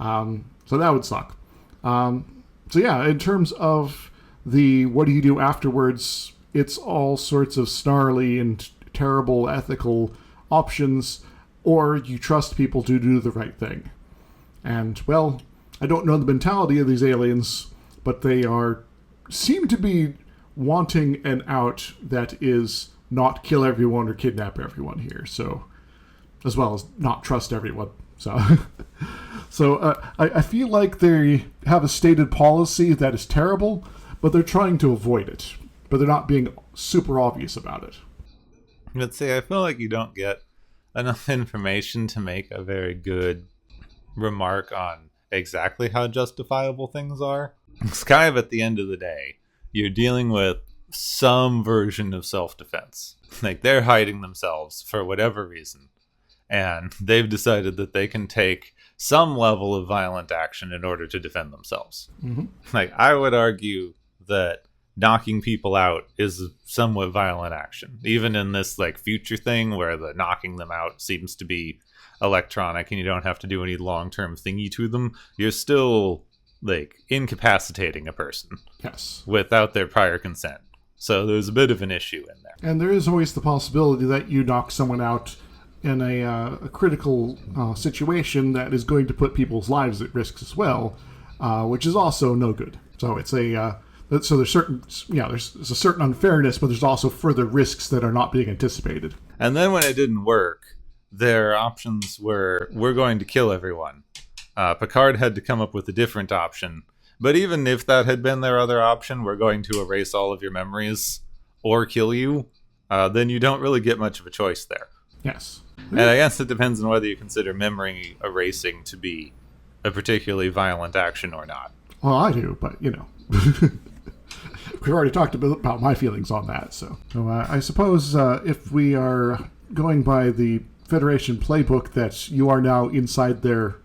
So that would suck. So yeah, in terms of the what do you do afterwards, it's all sorts of snarly and terrible ethical options, or you trust people to do the right thing. And, well, I don't know the mentality of these aliens, but they seem to be wanting an out that is not kill everyone or kidnap everyone here, so, as well as not trust everyone. So I feel like they have a stated policy that is terrible, but they're trying to avoid it. But they're not being super obvious about it. But see, I feel like you don't get enough information to make a very good remark on exactly how justifiable things are. It's kind of at the end of the day, you're dealing with some version of self-defense. Like, they're hiding themselves for whatever reason. And they've decided that they can take some level of violent action in order to defend themselves. Mm-hmm. Like, I would argue that knocking people out is a somewhat violent action. Even in this, like, future thing where the knocking them out seems to be electronic and you don't have to do any long-term thingy to them, you're still, like, incapacitating a person. Yes. Without their prior consent. So there's a bit of an issue in there. And there is always the possibility that you knock someone out in a critical situation that is going to put people's lives at risk as well, which is also no good. So it's so there's a certain unfairness, but there's also further risks that are not being anticipated. And then when it didn't work, their options were, we're going to kill everyone. Picard had to come up with a different option. But even if that had been their other option, we're going to erase all of your memories or kill you, then you don't really get much of a choice there. Yes. And I guess it depends on whether you consider memory erasing to be a particularly violent action or not. Well, I do, but, we've already talked about my feelings on that. So I suppose if we are going by the Federation playbook that you are now inside their,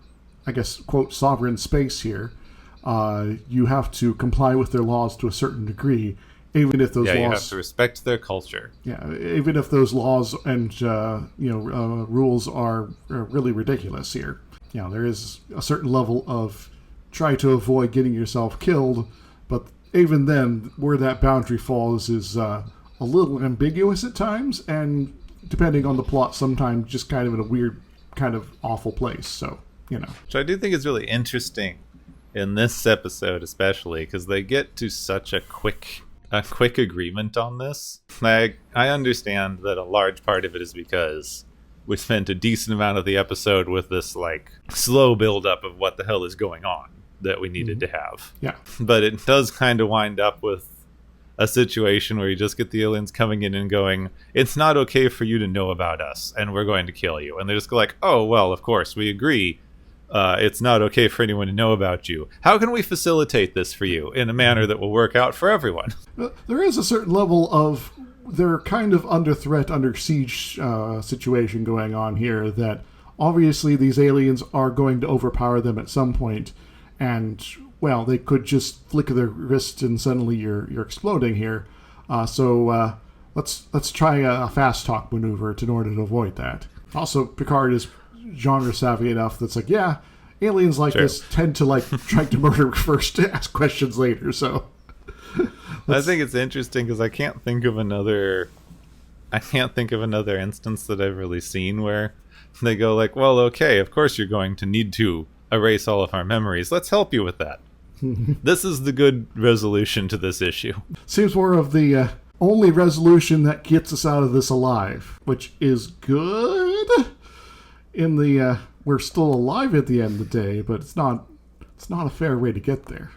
I guess, quote, sovereign space here, you have to comply with their laws to a certain degree, even if those laws... you have to respect their culture. Yeah, even if those laws and, rules are really ridiculous here. You know, there is a certain level of try to avoid getting yourself killed, but even then, where that boundary falls is a little ambiguous at times, and depending on the plot, sometimes just kind of in a weird, kind of awful place, so, you know. Which I do think is really interesting in this episode especially, because they get to such a quick agreement on this. I understand that a large part of it is because we spent a decent amount of the episode with this like slow build up of what the hell is going on that we needed to have. Yeah. But it does kind of wind up with a situation where you just get the aliens coming in and going, it's not okay for you to know about us and we're going to kill you. And they just go like, oh, well, of course, we agree. It's not okay for anyone to know about you. How can we facilitate this for you in a manner that will work out for everyone? There is a certain level of they're kind of under threat, under siege situation going on here that obviously these aliens are going to overpower them at some point, and well, they could just flick their wrist and suddenly you're exploding here. So let's try a fast talk maneuver in order to avoid that. Also, Picard is genre savvy enough that's like, yeah, aliens like this tend to like try to murder first, ask questions later. So I think it's interesting because I can't think of another instance that I've really seen where they go like, well, okay, of course you're going to need to erase all of our memories. Let's help you with that. This is the good resolution to this issue. Seems more of the only resolution that gets us out of this alive, which is good. In the we're still alive at the end of the day, but it's not a fair way to get there.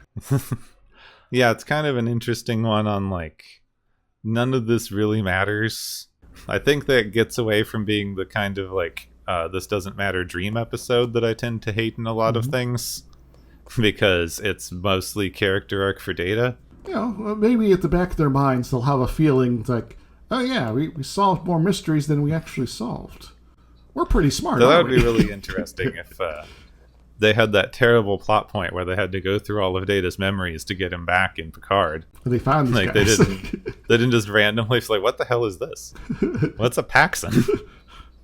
Yeah, it's kind of an interesting one on like none of this really matters. I think that gets away from being the kind of like this doesn't matter dream episode that I tend to hate in a lot of things, because it's mostly character arc for Data. You know, maybe at the back of their minds they'll have a feeling like, oh yeah, we solved more mysteries than we actually solved. We're pretty smart. So that would be really interesting if they had that terrible plot point where they had to go through all of Data's memories to get him back in Picard. They found these like guys. They didn't just randomly say, what the hell is this? What's a Paxson?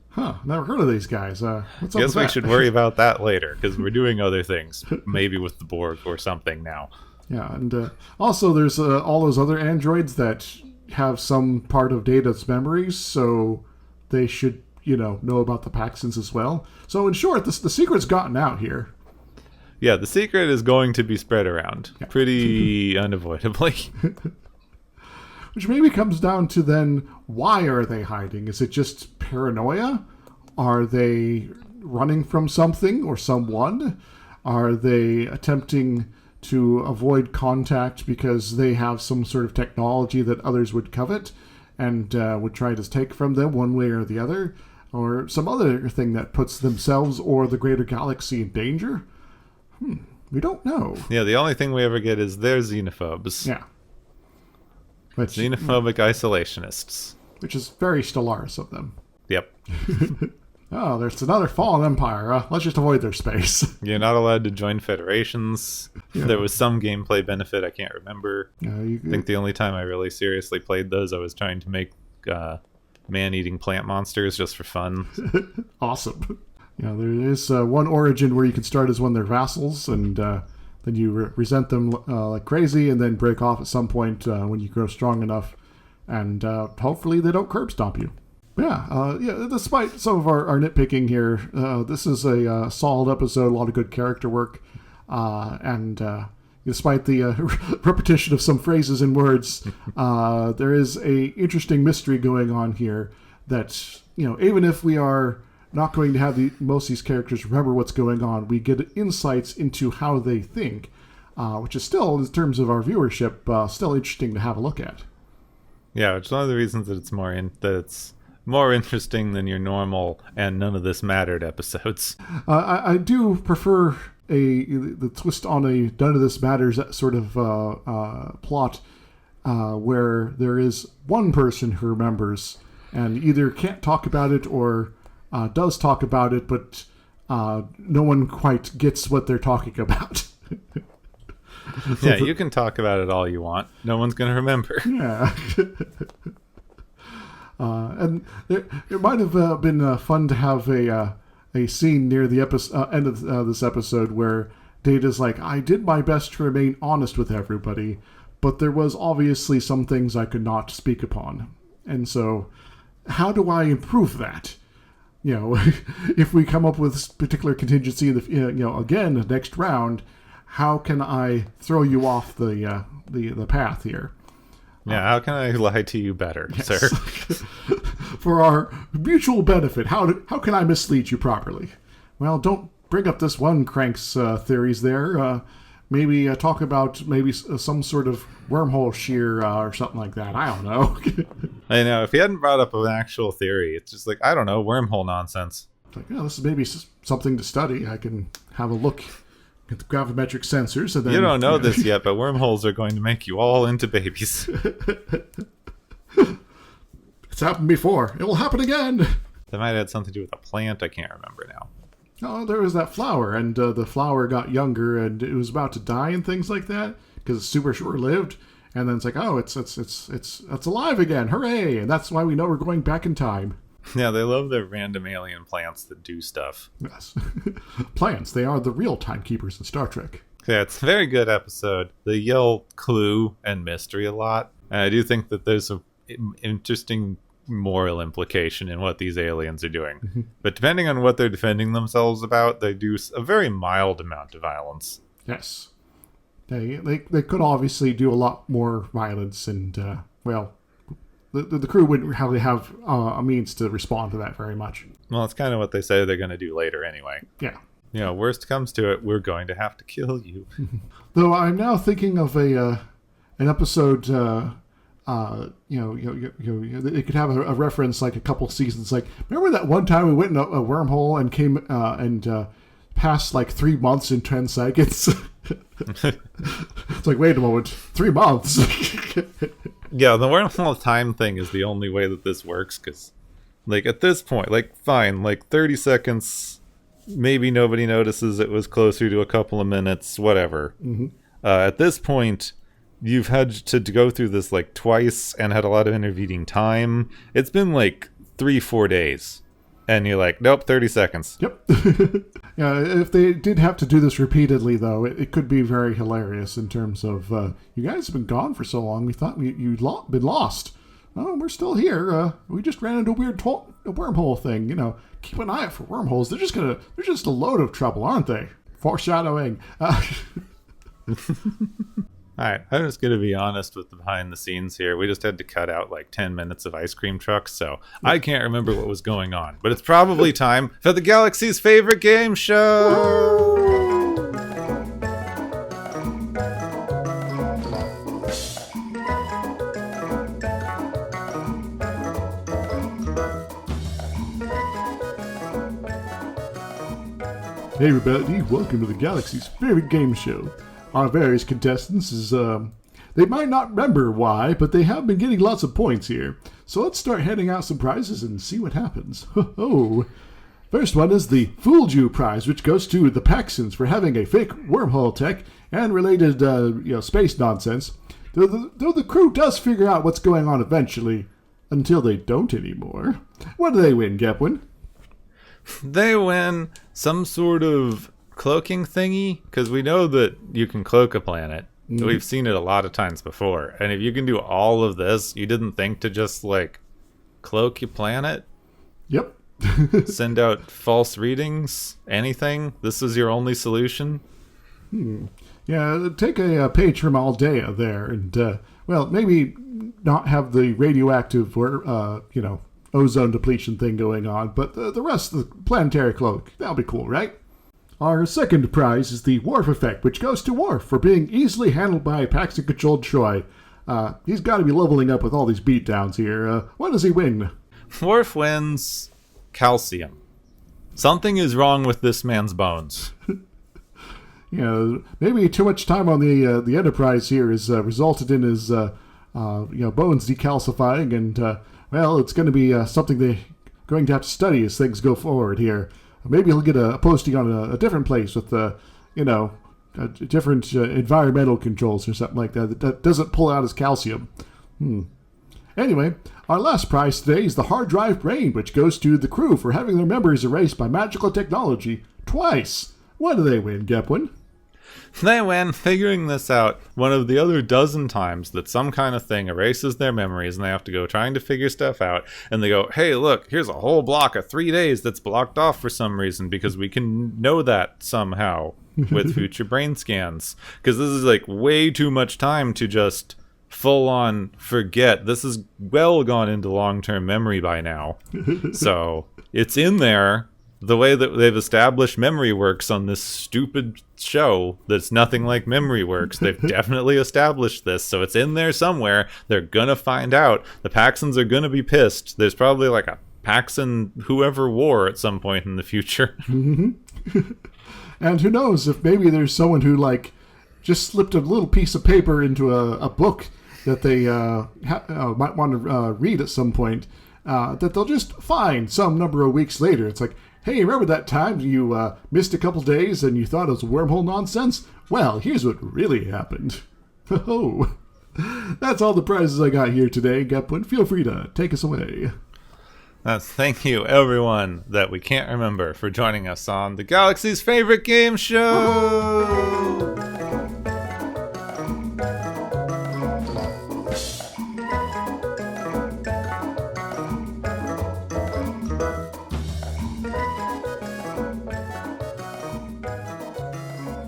Huh, never heard of these guys. What's up Guess with we that? should worry about that later, because we're doing other things, maybe with the Borg or something now. Yeah, and also there's all those other androids that have some part of Data's memories, so they should, know about the Paxtons as well. So in short, the secret's gotten out here. Yeah, the secret is going to be spread around pretty unavoidably. Which maybe comes down to then, why are they hiding? Is it just paranoia? Are they running from something or someone? Are they attempting to avoid contact because they have some sort of technology that others would covet and would try to take from them one way or the other? Or some other thing that puts themselves or the greater galaxy in danger? We don't know. Yeah, the only thing we ever get is they're xenophobes. Yeah. Which, xenophobic isolationists. Which is very Stellaris of them. Yep. Oh, there's another fallen empire. Let's just avoid their space. You're not allowed to join federations. Yeah. There was some gameplay benefit, I can't remember. I think the only time I really seriously played those, I was trying to make man-eating plant monsters just for fun. Awesome. Yeah, there is one origin where you can start as one of their vassals, and then you resent them like crazy, and then break off at some point when you grow strong enough, and hopefully they don't curb stomp you. Yeah, despite some of our nitpicking here, this is a solid episode, a lot of good character work, and despite the repetition of some phrases and words, there is a interesting mystery going on here that, even if we are not going to have most of these characters remember what's going on, we get insights into how they think, which is still, in terms of our viewership, still interesting to have a look at. Yeah, which is one of the reasons that it's more interesting than your normal and none of this mattered episodes. I do prefer the twist on a none of this matters sort of plot where there is one person who remembers and either can't talk about it or does talk about it, but no one quite gets what they're talking about. Yeah, you can talk about it all you want. No one's going to remember. Yeah. And it might have been fun to have a scene near the end of this episode where Data's like, I did my best to remain honest with everybody, but there was obviously some things I could not speak upon. And so, how do I improve that? You know, if we come up with this particular contingency, again, the next round, how can I throw you off the path here? Yeah, how can I lie to you better, yes. sir? For our mutual benefit, how can I mislead you properly? Well, don't bring up this one crank's theories there. Maybe talk about some sort of wormhole shear or something like that. I don't know. I know, if he hadn't brought up an actual theory, it's just like, I don't know, wormhole nonsense. It's like, this is maybe something to study. I can have a look at the gravimetric sensors. And then, you don't know this yet, but wormholes are going to make you all into babies. It's happened before. It will happen again. That might have had something to do with a plant. I can't remember now. Oh, there was that flower, and the flower got younger, and it was about to die and things like that because it's super short-lived. And then it's like, oh, it's alive again! Hooray! And that's why we know we're going back in time. Yeah, they love their random alien plants that do stuff. Yes, plants. They are the real timekeepers in Star Trek. Yeah, it's a very good episode. They yell clue and mystery a lot, and I do think that there's an interesting moral implication in what these aliens are doing. Mm-hmm. But depending on what they're defending themselves about, they do a very mild amount of violence. Yes. They could obviously do a lot more violence, and, the crew wouldn't really have a means to respond to that very much. Well, it's kind of what they say they're going to do later anyway. Yeah. You know, worst comes to it, we're going to have to kill you. Though I'm now thinking of an episode... it could have a reference like a couple seasons. Like, remember that one time we went in a wormhole and came and passed like 3 months in 10 seconds? It's like, wait a moment, 3 months. Yeah, the wormhole time thing is the only way that this works, because, like, at this point, like, fine, like 30 seconds, maybe nobody notices it was closer to a couple of minutes, whatever. Mm-hmm. At this point, you've had to go through this like twice and had a lot of intervening time. It's been like 3-4 days. And you're like, nope, 30 seconds. Yep. Yeah, if they did have to do this repeatedly, though, it could be very hilarious in terms of, you guys have been gone for so long, we thought you'd been lost. Oh, we're still here. We just ran into a weird wormhole thing. You know, keep an eye out for wormholes. They're just a load of trouble, aren't they? Foreshadowing. Alright, I'm just going to be honest with the behind the scenes here. We just had to cut out like 10 minutes of ice cream trucks, so I can't remember what was going on. But it's probably time for the galaxy's favorite game show! Hey everybody, welcome to the galaxy's favorite game show. Our various contestants they might not remember why, but they have been getting lots of points here. So let's start handing out some prizes and see what happens. Oh, first one is the Fooled You prize, which goes to the Paxons for having a fake wormhole tech and related space nonsense. Though the crew does figure out what's going on eventually, until they don't anymore. What do they win, Gepwin? They win some sort of cloaking thingy, because we know that you can cloak a planet. Mm-hmm. We've seen it a lot of times before, and if you can do all of this, you didn't think to just like cloak your planet? Yep. Send out false readings, anything? This is your only solution? Yeah, take a page from Aldea there, and maybe not have the radioactive or ozone depletion thing going on, but the rest of the planetary cloak, that'll be cool, right? Our second prize is the Worf effect, which goes to Worf for being easily handled by Paxton-controlled Troi. He's got to be leveling up with all these beatdowns here. What does he win? Worf wins calcium. Something is wrong with this man's bones. Maybe too much time on the Enterprise here has resulted in his bones decalcifying, and it's going to be something they're going to have to study as things go forward here. maybe he'll get a posting on a different place with different environmental controls or something like that doesn't pull out his calcium. Anyway, our last prize today is the hard drive brain, which goes to the crew for having their memories erased by magical technology twice. What do they win, Gepwin? They win figuring this out one of the other dozen times that some kind of thing erases their memories and they have to go trying to figure stuff out. And they go, hey, look, here's a whole block of 3 days that's blocked off for some reason because we can know that somehow with future brain scans. Because this is like way too much time to just full on forget. This is well gone into long-term memory by now. So it's in there. The way that they've established memory works on this stupid show that's nothing like memory works, they've definitely established this, so it's in there somewhere. They're gonna find out. The Paxons are gonna be pissed. There's probably like a Paxon whoever war at some point in the future. And who knows if maybe there's someone who just slipped a little piece of paper into a book that they might want to read at some point, that they'll just find some number of weeks later. It's like, hey, remember that time you missed a couple days and you thought it was wormhole nonsense? Well, here's what really happened. Oh, that's all the prizes I got here today, Gepwin. Feel free to take us away. Thank you, everyone that we can't remember, for joining us on the Galaxy's favorite game show.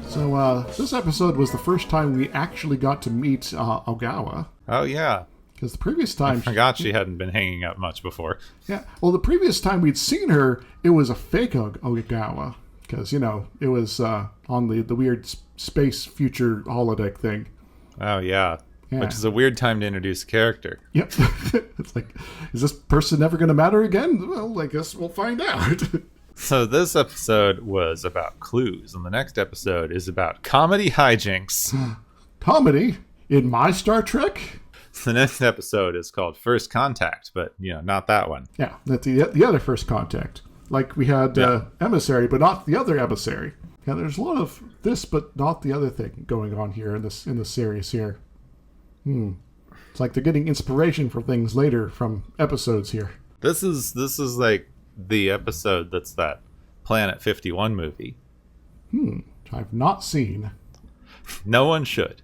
So this episode was the first time we actually got to meet Ogawa. Oh, yeah. Because the previous time... I forgot she hadn't been hanging out much before. Yeah. Well, the previous time we'd seen her, it was a fake Ogawa. Because, it was on the weird space future holodeck thing. Oh, yeah. Which is a weird time to introduce a character. Yep. It's like, is this person ever going to matter again? Well, I guess we'll find out. So this episode was about clues, and the next episode is about comedy hijinks. Comedy? In my Star Trek? The next episode is called First Contact, but, not that one. Yeah, that's the other First Contact. Like we had Emissary, but not the other Emissary. Yeah, there's a lot of this, but not the other thing going on here in this series here. It's like they're getting inspiration for things later from episodes here. This is like the episode that's that Planet 51 movie. I've not seen. No one should.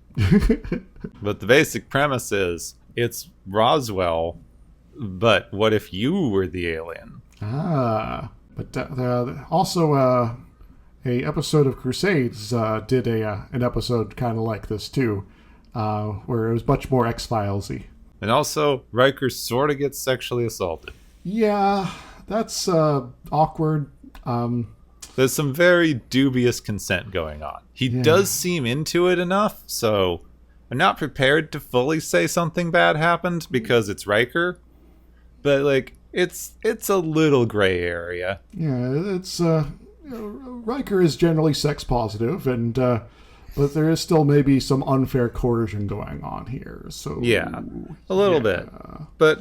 But the basic premise is it's Roswell, but what if you were the alien? But also a episode of Crusades did an episode kind of like this too, where it was much more X-Files-y. And also Riker sort of gets sexually assaulted. Yeah, that's awkward. There's some very dubious consent going on. He does seem into it enough, so I'm not prepared to fully say something bad happened because it's Riker, but it's a little gray area. Yeah, it's Riker is generally sex positive, and but there is still maybe some unfair coercion going on here. So yeah, a little bit, but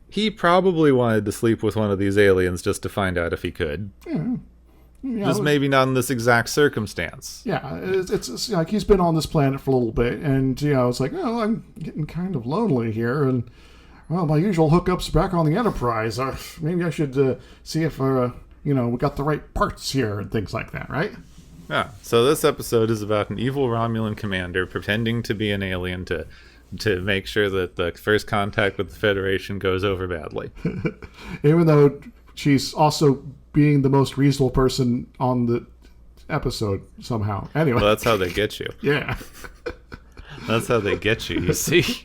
he probably wanted to sleep with one of these aliens just to find out if he could. Yeah. Just maybe not in this exact circumstance. Yeah, it's like he's been on this planet for a little bit, and it's like, I'm getting kind of lonely here, and my usual hookups back on the Enterprise. Maybe I should see if we got the right parts here and things like that, right? Yeah. So this episode is about an evil Romulan commander pretending to be an alien to make sure that the first contact with the Federation goes over badly. Even though she's also being the most reasonable person on the episode somehow. Anyway. Well, that's how they get you. Yeah. That's how they get you, you see.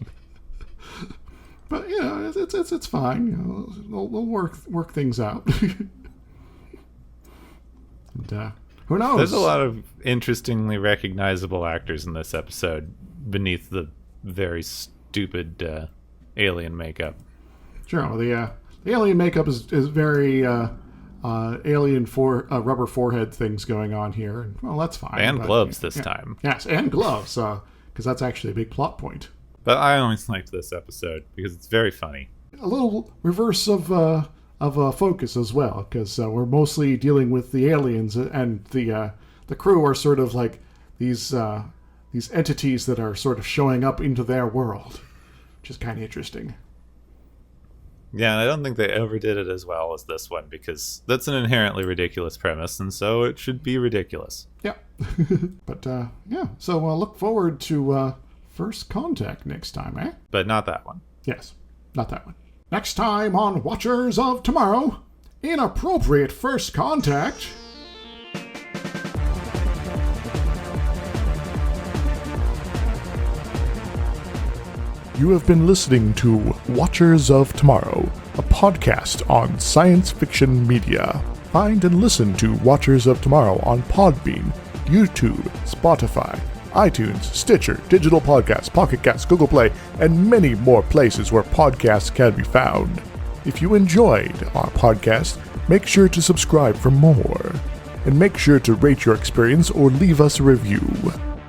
But, it's fine. We'll work things out. And, who knows? There's a lot of interestingly recognizable actors in this episode beneath the very stupid alien makeup. Sure. The alien makeup is very alien rubber forehead things going on here. And, well, that's fine. And gloves this time. Yes, and gloves, because that's actually a big plot point. But I always liked this episode because it's very funny. A little reverse of of a focus as well, because we're mostly dealing with the aliens, and the crew are sort of like these entities that are sort of showing up into their world, which is kind of interesting. Yeah, and I don't think they ever did it as well as this one, because that's an inherently ridiculous premise, and so it should be ridiculous. Yeah. But, yeah, so look forward to First Contact next time, eh? But not that one. Yes, not that one. Next time on Watchers of Tomorrow, Inappropriate First Contact. You have been listening to Watchers of Tomorrow, a podcast on science fiction media. Find and listen to Watchers of Tomorrow on Podbean, YouTube, Spotify, iTunes, Stitcher, Digital Podcasts, Pocket Casts, Google Play, and many more places where podcasts can be found. If you enjoyed our podcast, make sure to subscribe for more. And make sure to rate your experience or leave us a review.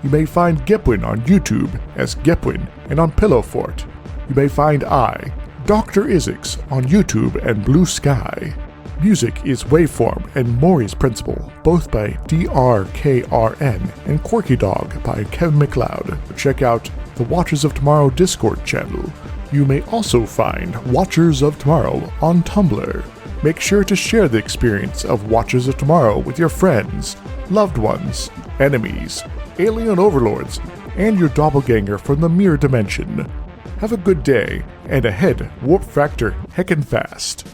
You may find Gepwin on YouTube as Gepwin and on Pillowfort. You may find Dr. Isix, on YouTube and Blue Sky. Music is Waveform and Mori's Principle, both by DRKRN, and Quirky Dog by Kevin MacLeod. Check out the Watchers of Tomorrow Discord channel. You may also find Watchers of Tomorrow on Tumblr. Make sure to share the experience of Watchers of Tomorrow with your friends, loved ones, enemies, alien overlords, and your doppelganger from the mirror dimension. Have a good day, and ahead, warp factor heckin' fast.